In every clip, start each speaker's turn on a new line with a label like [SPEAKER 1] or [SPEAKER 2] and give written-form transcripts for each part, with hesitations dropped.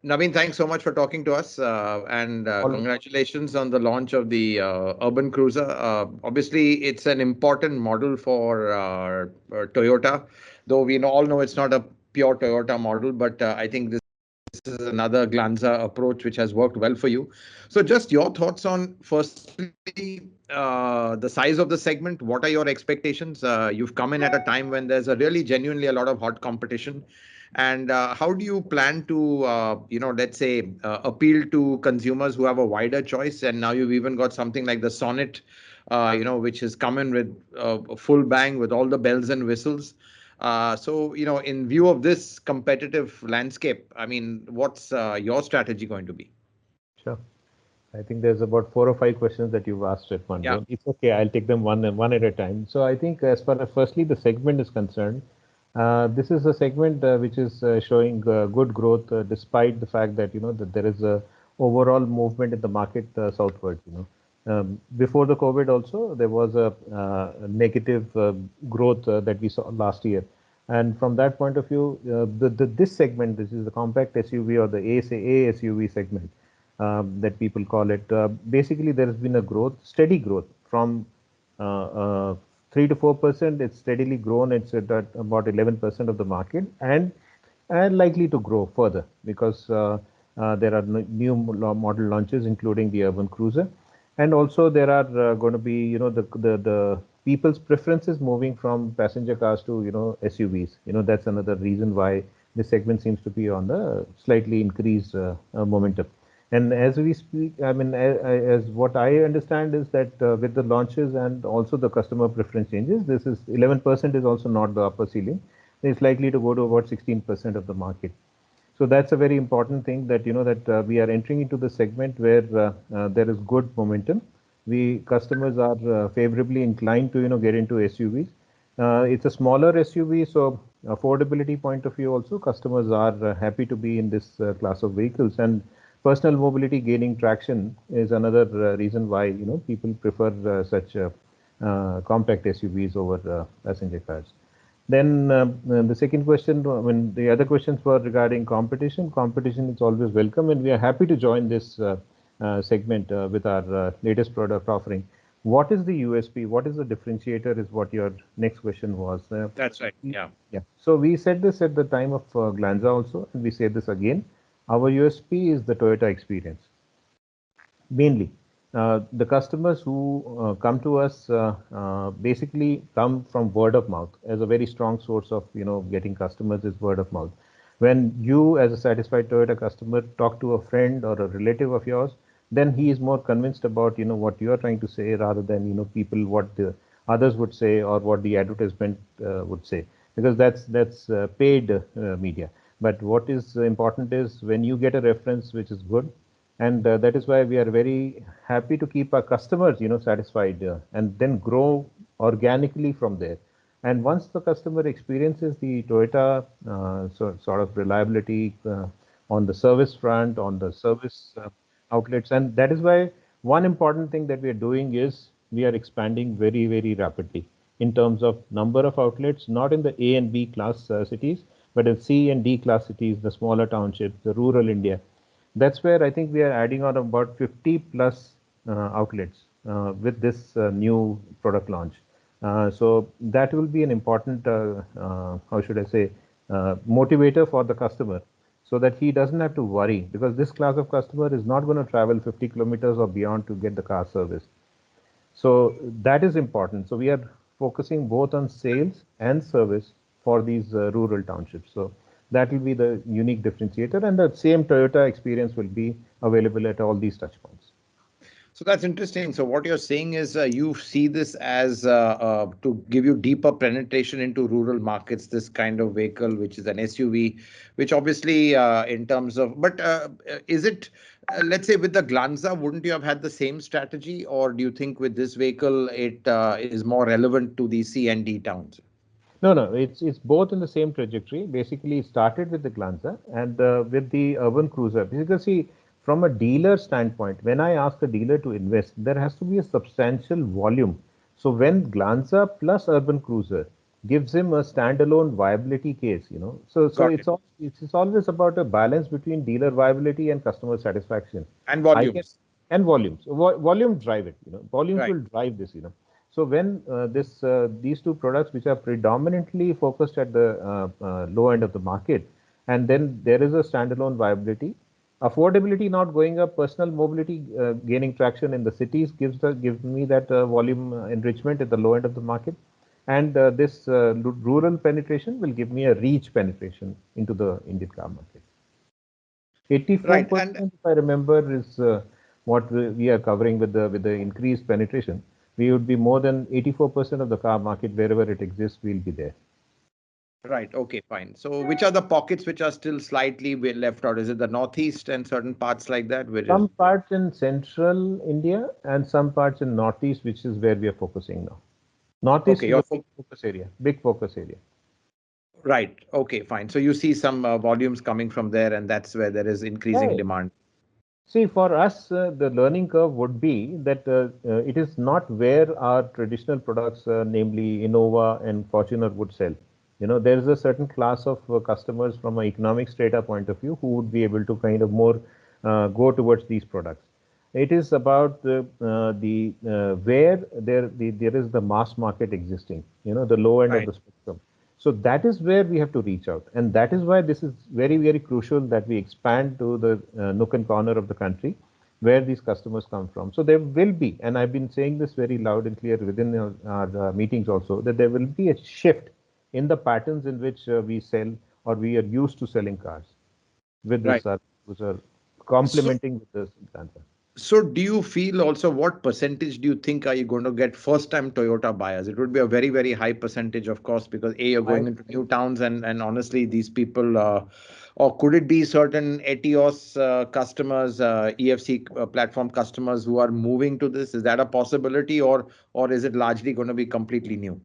[SPEAKER 1] Naveen, thanks so much for talking to us, and
[SPEAKER 2] All
[SPEAKER 1] congratulations on the launch of the Urban Cruiser. Obviously, it's an important model for Toyota, though all know it's not a pure Toyota model, but I think this is another Glanza approach which has worked well for you. So, just your thoughts on firstly the size of the segment. What are your expectations? You've come in at a time when there's a really genuinely a lot of hot competition. And how do you plan to, let's say, appeal to consumers who have a wider choice? And now you've even got something like the Sonnet, which has come in with a full bang with all the bells and whistles. So, in view of this competitive landscape, I mean, what's your strategy going to be?
[SPEAKER 2] sure. I think there's about 4 or 5 questions that you've asked at one
[SPEAKER 1] Yeah.
[SPEAKER 2] go. It's okay. I'll take them one at a time. So I think as far as firstly the segment is concerned, this is a segment which is showing good growth despite the fact that that there is a overall movement in the market southwards. Before the COVID also there was a negative growth that we saw last year, and from that point of view, this segment, this is the compact SUV or the A SUV segment that people call it. Basically, there has been a growth, steady growth from uh, uh, 3 to 4%. It's steadily grown. It's at about 11% of the market, and likely to grow further because there are new model launches, including the urban cruiser, and also there are going to be the people's preferences moving from passenger cars to SUVs. That's another reason why this segment seems to be on the slightly increased momentum. And as we speak, I mean, as what I understand is that with the launches and also the customer preference changes, this is 11% is also not the upper ceiling. It's likely to go to about 16% of the market. So that's a very important thing, that that we are entering into the segment where there is good momentum. We customers are favorably inclined to get into SUVs. It's a smaller SUV, so affordability point of view also customers are happy to be in this class of vehicles, and personal mobility gaining traction is another reason why people prefer such compact SUVs over passenger cars. Then the second question, when the other questions were regarding competition. Competition is always welcome, and we are happy to join this segment with our latest product offering. What is the USP? What is the differentiator? Is what your next question was.
[SPEAKER 1] That's right. Yeah.
[SPEAKER 2] Yeah. So we said this at the time of Glanza also, and we say this again. Our USP is the Toyota experience. Mainly, the customers who come to us basically come from word of mouth. As a very strong source of getting customers is word of mouth. When you, as a satisfied Toyota customer, talk to a friend or a relative of yours, then he is more convinced about what you are trying to say, rather than people what the others would say or what the advertisement would say, because that's paid media. But what is important is when you get a reference which is good, and that is why we are very happy to keep our customers satisfied, and then grow organically from there. And once the customer experiences the Toyota sort of reliability on the service front, on the service outlets, and that is why one important thing that we are doing is we are expanding very, very rapidly in terms of number of outlets, not in the A and B class cities, but in C and D class cities, the smaller townships, the rural India. That's where I think we are adding on about 50 plus outlets with this new product launch. So that will be an important, how should I say, motivator for the customer, so that he doesn't have to worry, because this class of customer is not going to travel 50 kilometers or beyond to get the car service. So that is important. So we are focusing both on sales and service for these rural townships. So that will be the unique differentiator, and the same Toyota experience will be available at all these touch points.
[SPEAKER 1] So that's interesting. So what you're saying is you see this as to give you deeper penetration into rural markets, this kind of vehicle, which is an SUV, which obviously in terms of, but is it, let's say with the Glanza, wouldn't you have had the same strategy? Or do you think with this vehicle, it is more relevant to the C and D towns?
[SPEAKER 2] No, no, it's both in the same trajectory. Basically, it started with the Glanza and with the urban cruiser. Because see, from a dealer standpoint, when I ask a dealer to invest, there has to be a substantial volume. So when Glanza plus urban cruiser gives him a standalone viability case, So
[SPEAKER 1] Got
[SPEAKER 2] it's
[SPEAKER 1] it.
[SPEAKER 2] it's always about a balance between dealer viability and customer satisfaction.
[SPEAKER 1] And
[SPEAKER 2] I can
[SPEAKER 1] volumes.
[SPEAKER 2] and volumes. Volumes drive it, Volumes
[SPEAKER 1] Right.
[SPEAKER 2] will drive this. So when this these two products which are predominantly focused at the low end of the market, and then there is a standalone viability, affordability not going up, personal mobility gaining traction in the cities gives me that volume enrichment at the low end of the market, and this rural penetration will give me a reach penetration into the Indian car market.
[SPEAKER 1] Right. And
[SPEAKER 2] 84%, if I remember, is what we are covering with the increased penetration. We would be more than 84% of the car market wherever it exists. We'll be there.
[SPEAKER 1] right. Okay, fine. So which are the pockets which are still slightly left out? Is it the northeast and certain parts like that? Which is
[SPEAKER 2] Some parts in central India and some parts in northeast, which is where we are focusing now. Northeast
[SPEAKER 1] okay.
[SPEAKER 2] is a big focus area. Big focus area.
[SPEAKER 1] Right. Okay, fine. So you see some volumes coming from there, and that's where there is increasing
[SPEAKER 2] Yeah.
[SPEAKER 1] demand.
[SPEAKER 2] See, for us, the learning curve would be that it is not where our traditional products, namely Innova and Fortuner, would sell. There is a certain class of customers from an economic strata point of view who would be able to kind of more go towards these products. It is about where there is the mass market existing, the low end of
[SPEAKER 1] Right.
[SPEAKER 2] the spectrum. So that is where we have to reach out, and that is why this is very, very crucial that we expand to the nook and corner of the country where these customers come from. So there will be, and I've been saying this very loud and clear within our meetings also, that there will be a shift in the patterns in which we sell or we are used to selling cars with
[SPEAKER 1] Right.
[SPEAKER 2] this which are
[SPEAKER 1] So
[SPEAKER 2] complementing with this Danza.
[SPEAKER 1] So do you feel also what percentage do you think are you going to get first time Toyota buyers? It would be a very, very high percentage, of course, because A, you're
[SPEAKER 2] I
[SPEAKER 1] going into new towns and honestly, these people, or could it be certain Etios customers, EFC platform customers who are moving to this? Is that a possibility or is it largely going to be completely new?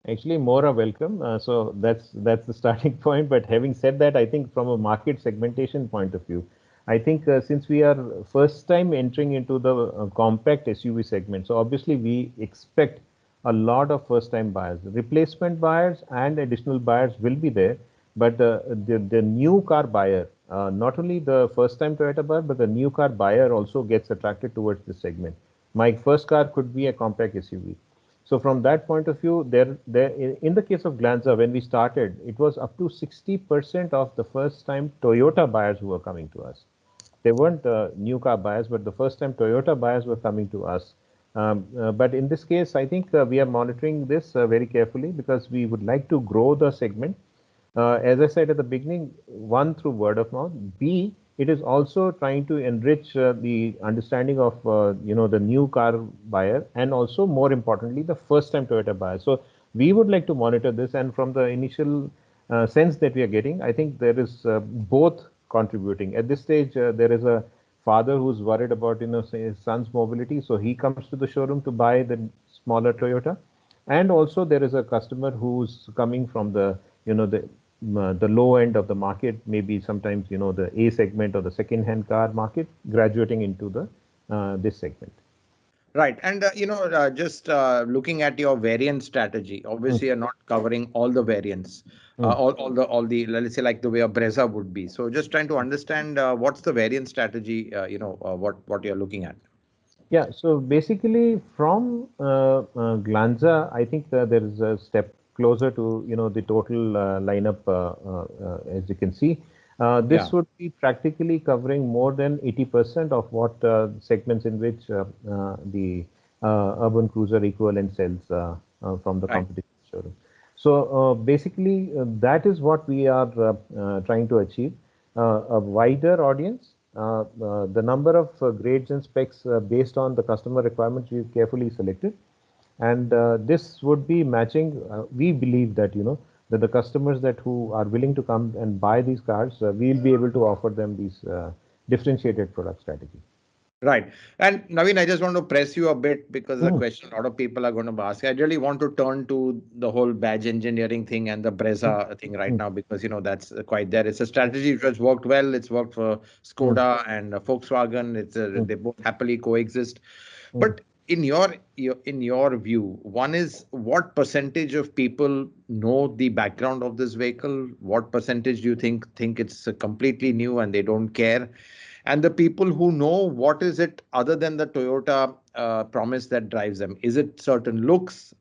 [SPEAKER 2] Actually, more are welcome. So that's the starting point. But having said that, I think from a market segmentation point of view, I think since we are first time entering into the compact SUV segment, so obviously we expect a lot of first time buyers. Replacement buyers and additional buyers will be there, but the new car buyer, not only the first time Toyota buyer, but the new car buyer also gets attracted towards this segment. My first car could be a compact SUV. So from that point of view, in the case of Glanza, when we started, it was up to 60% of the first-time Toyota buyers who were coming to us. They weren't new car buyers, but the first-time Toyota buyers were coming to us. But in this case, I think we are monitoring this very carefully because we would like to grow the segment. As I said at the beginning, one, through word of mouth. B, it is also trying to enrich the understanding of the new car buyer, and also more importantly the first time Toyota buyer. So we would like to monitor this, and from the initial sense that we are getting, I think there is both contributing. At this stage, there is a father who's worried about say, his son's mobility, so he comes to the showroom to buy the smaller Toyota, and also there is a customer who's coming from the the low end of the market, maybe sometimes the A segment or the second hand car market, graduating into the this segment.
[SPEAKER 1] Right. And, just looking at your variant strategy,
[SPEAKER 2] Mm,
[SPEAKER 1] obviously you're not covering all the variants,
[SPEAKER 2] mm.
[SPEAKER 1] all the, let's say like the way a Brezza would be. So just trying to understand what's the variant strategy, what you're looking at.
[SPEAKER 2] Yeah, so basically from Glanza, I think there is a step closer to the total lineup as you can see. This
[SPEAKER 1] Yeah.
[SPEAKER 2] would be practically covering more than 80% of what segments in which the urban cruiser equivalent sells from the
[SPEAKER 1] Right.
[SPEAKER 2] competition showroom. So basically, that is what we are trying to achieve, a wider audience. The number of grades and specs based on the customer requirements we've carefully selected, and this would be matching. We believe that that the customers that who are willing to come and buy these cars, we'll be able to offer them these differentiated product strategy.
[SPEAKER 1] Right. And Naveen, I just want to press you a bit because the
[SPEAKER 2] Mm,
[SPEAKER 1] question a lot of people are going to ask. I really want to turn to the whole badge engineering thing and the
[SPEAKER 2] mm,
[SPEAKER 1] Brezza thing right
[SPEAKER 2] mm,
[SPEAKER 1] now because that's quite there. It's a strategy which has worked well. It's worked for
[SPEAKER 2] mm,
[SPEAKER 1] Skoda and Volkswagen. It's
[SPEAKER 2] mm,
[SPEAKER 1] they both happily coexist.
[SPEAKER 2] mm,
[SPEAKER 1] But in your view, one is what percentage of people know the background of this vehicle? What percentage do you think it's completely new and they don't care? And the people who know, what is it other than the Toyota promise that drives them? Is it certain looks?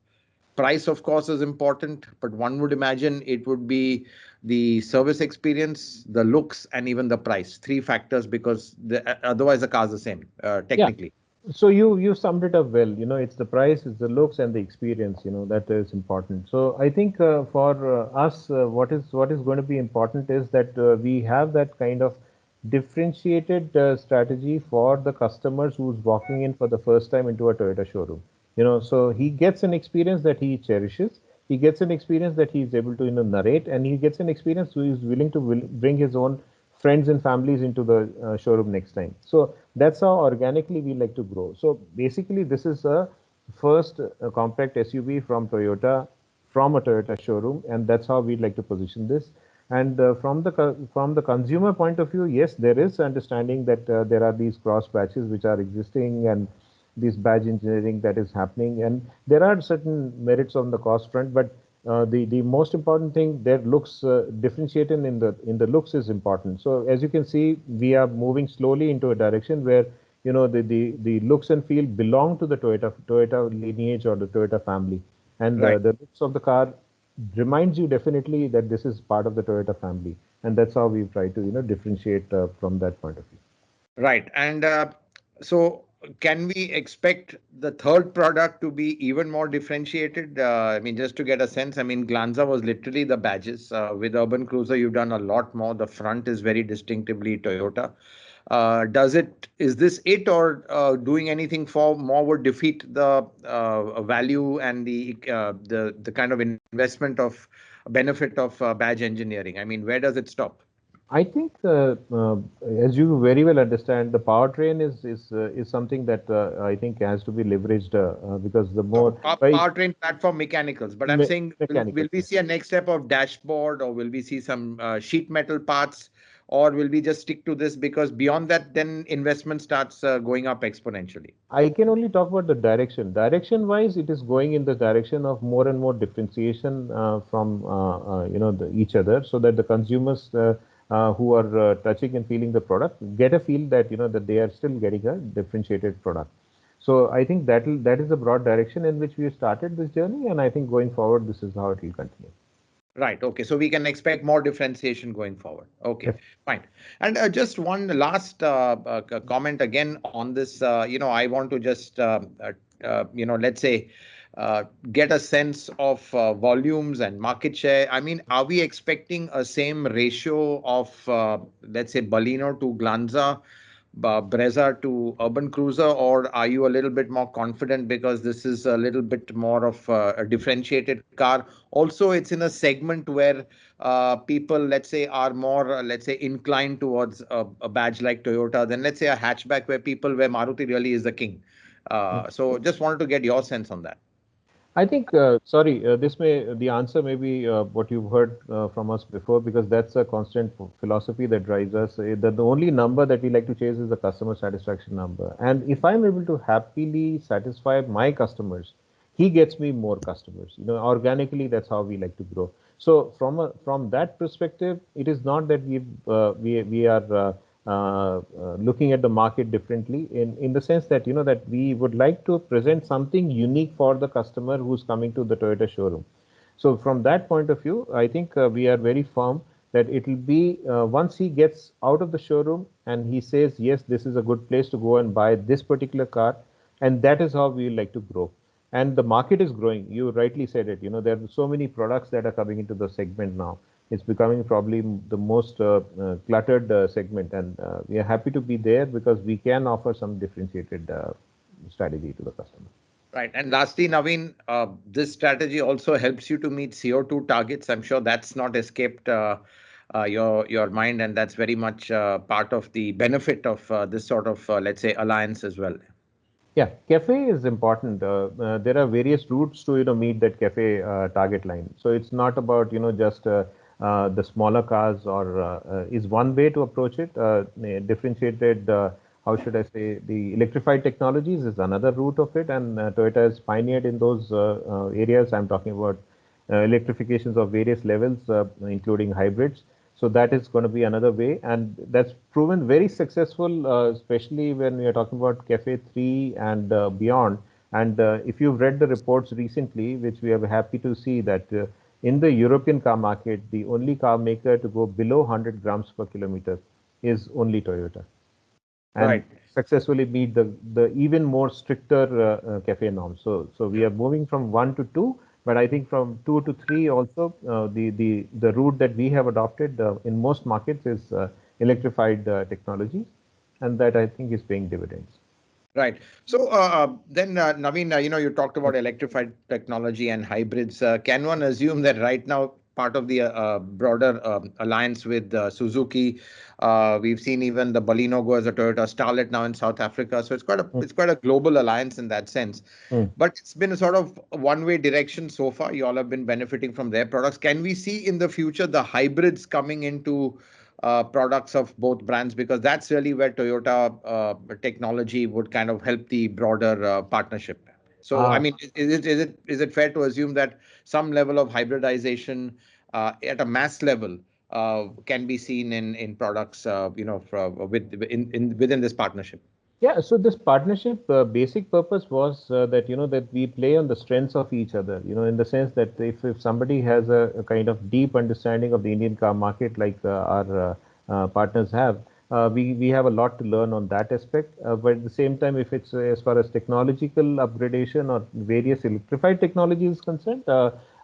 [SPEAKER 1] Price, of course, is important, but one would imagine it would be the service experience, the looks, and even the price. Three factors, because otherwise the car's the same,
[SPEAKER 2] Yeah.
[SPEAKER 1] technically.
[SPEAKER 2] So you summed it up well. It's the price, it's the looks, and the experience. That is important. So I think for us, what is going to be important is that we have that kind of differentiated strategy for the customers who's walking in for the first time into a Toyota showroom. So he gets an experience that he cherishes. He gets an experience that he is able to narrate, and he gets an experience who is willing to bring his own friends and families into the showroom next time. So that's how organically we like to grow. So basically, this is a first compact SUV from Toyota, from a Toyota showroom, and that's how we'd like to position this. And from the consumer point of view, yes, there is understanding that there are these cross batches which are existing, and this badge engineering that is happening, and there are certain merits on the cost front, but the most important thing, their looks differentiating in the looks is important. So as you can see, we are moving slowly into a direction where the looks and feel belong to the Toyota lineage or the Toyota family, and
[SPEAKER 1] Right.
[SPEAKER 2] the looks of the car reminds you definitely that this is part of the Toyota family, and that's how we try to differentiate from that point of view.
[SPEAKER 1] Right. And so can we expect the third product to be even more differentiated? I mean, just to get a sense, I mean, Glanza was literally the badges. With Urban Cruiser, you've done a lot more. The front is very distinctively Toyota. Is this it, or doing anything for more would defeat the value and the kind of investment of benefit of badge engineering? I mean, where does it stop?
[SPEAKER 2] I think, as you very well understand, the powertrain is something that I think has to be leveraged because the
[SPEAKER 1] No,
[SPEAKER 2] more by
[SPEAKER 1] powertrain platform mechanicals. But I'm saying, will
[SPEAKER 2] mechanicals.
[SPEAKER 1] we see a next step of dashboard, or will we see some sheet metal parts, or will we just stick to this? Because beyond that, then investment starts going up exponentially.
[SPEAKER 2] I can only talk about the direction. Direction wise, it is going in the direction of more and more differentiation from each other, so that the consumers who are touching and feeling the product get a feel that that they are still getting a differentiated product. So I think that is the broad direction in which we have started this journey, and I think going forward, this is how it will continue.
[SPEAKER 1] Right. Okay. So we can expect more differentiation going forward. Okay.
[SPEAKER 2] Def-
[SPEAKER 1] Fine. And just one last comment again on this. I want to just, let's say, uh, get a sense of volumes and market share. I mean, are we expecting a same ratio of, let's say, Baleno to Glanza, Brezza to Urban Cruiser, or are you a little bit more confident because this is a little bit more of a differentiated car? Also, it's in a segment where people, let's say, are more, let's say, inclined towards a badge like Toyota than, let's say, a hatchback where Maruti really is the king. So just wanted to get your sense on that.
[SPEAKER 2] I think, sorry, the answer may be what you've heard from us before, because that's a constant philosophy that drives us. That the only number that we like to chase is the customer satisfaction number. And if I'm able to happily satisfy my customers, he gets me more customers. Organically, that's how we like to grow. So from that perspective, it is not that we are looking at the market differently, in the sense that that we would like to present something unique for the customer who's coming to the Toyota showroom. So from that point of view, I think we are very firm that it will be once he gets out of the showroom and he says, yes, this is a good place to go and buy this particular car, and that is how we like to grow. And the market is growing. You rightly said it. There are so many products that are coming into the segment now. It's becoming probably the most cluttered segment, and we are happy to be there because we can offer some differentiated strategy to the customer.
[SPEAKER 1] Right. And lastly, Naveen, this strategy also helps you to meet CO2 targets. I'm sure that's not escaped your mind, and that's very much part of the benefit of this sort of, let's say, alliance as well.
[SPEAKER 2] Yeah, cafe is important. There are various routes to meet that cafe target line. So it's not about just the smaller cars, or is one way to approach it. Differentiated how should I say, the electrified technologies is another route of it, and Toyota has pioneered in those areas. I'm talking about electrifications of various levels, including hybrids. So that is going to be another way, and that's proven very successful, especially when we are talking about Cafe 3 and beyond. And if you've read the reports recently, which we are happy to see that in the European car market, the only car maker to go below 100 grams per kilometer is only Toyota, and
[SPEAKER 1] Right.
[SPEAKER 2] successfully meet the even more stricter cafe norms. So we are moving from 1 to 2, but I think from 2 to 3 also the route that we have adopted in most markets is electrified technologies, and that I think is paying dividends.
[SPEAKER 1] Right. So then, Naveen, you talked about electrified technology and hybrids. Can one assume that right now, part of the broader alliance with Suzuki, we've seen even the Baleno go as a Toyota Starlet now in South Africa. So
[SPEAKER 2] Mm,
[SPEAKER 1] it's quite a global alliance in that sense.
[SPEAKER 2] mm.
[SPEAKER 1] But it's been a sort of one-way direction so far. You all have been benefiting from their products. Can we see in the future the hybrids coming into products of both brands, because that's really where Toyota technology would kind of help the broader partnership. So, I
[SPEAKER 2] Uh,
[SPEAKER 1] mean, is it fair to assume that some level of hybridization at a mass level can be seen in products, within this partnership?
[SPEAKER 2] Yeah, so this partnership basic purpose was that that we play on the strengths of each other. In the sense that if somebody has a kind of deep understanding of the Indian car market, like our partners have, we have a lot to learn on that aspect. But at the same time, if it's as far as technological upgradation or various electrified technology is concerned,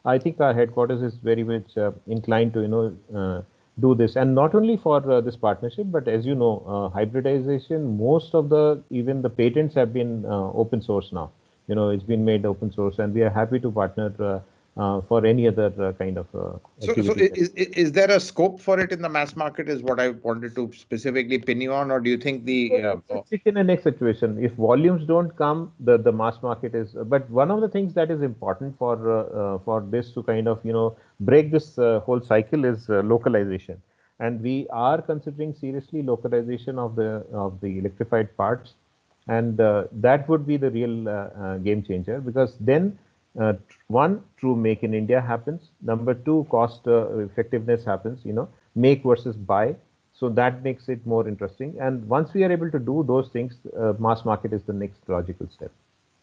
[SPEAKER 2] I think our headquarters is very much inclined to do this, and not only for this partnership, but as you know, hybridization, most of the even the patents have been open source now. It's been made open source, and we are happy to partner for any other kind of
[SPEAKER 1] So
[SPEAKER 2] activity.
[SPEAKER 1] is there a scope for it in the mass market? Is what I wanted to specifically pin you on, or do you think the
[SPEAKER 2] It's a chicken and egg situation. If volumes don't come, the mass market is. But one of the things that is important for this to kind of break this whole cycle is localization, and we are considering seriously localization of the electrified parts, and that would be the real game changer, because then one, true make in India happens. Number two, cost effectiveness happens. Make versus buy, so that makes it more interesting. And once we are able to do those things, mass market is the next logical step.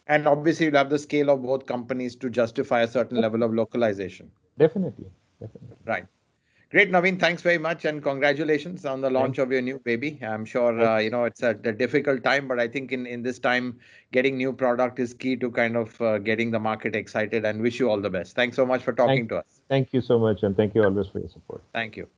[SPEAKER 1] and obviously you'll have the scale of both companies to justify a certain
[SPEAKER 2] Yep.
[SPEAKER 1] level of localization.
[SPEAKER 2] Definitely, definitely.
[SPEAKER 1] Right. Great, Naveen. Thanks very much, and congratulations on the
[SPEAKER 2] Thank
[SPEAKER 1] launch of your new baby. I'm sure
[SPEAKER 2] thank
[SPEAKER 1] it's a difficult time, but I think in this time, getting new product is key to kind of getting the market excited. And wish you all the best. Thanks so much for
[SPEAKER 2] thank
[SPEAKER 1] talking to us.
[SPEAKER 2] thank you so much, and thank you always for your support.
[SPEAKER 1] Thank you.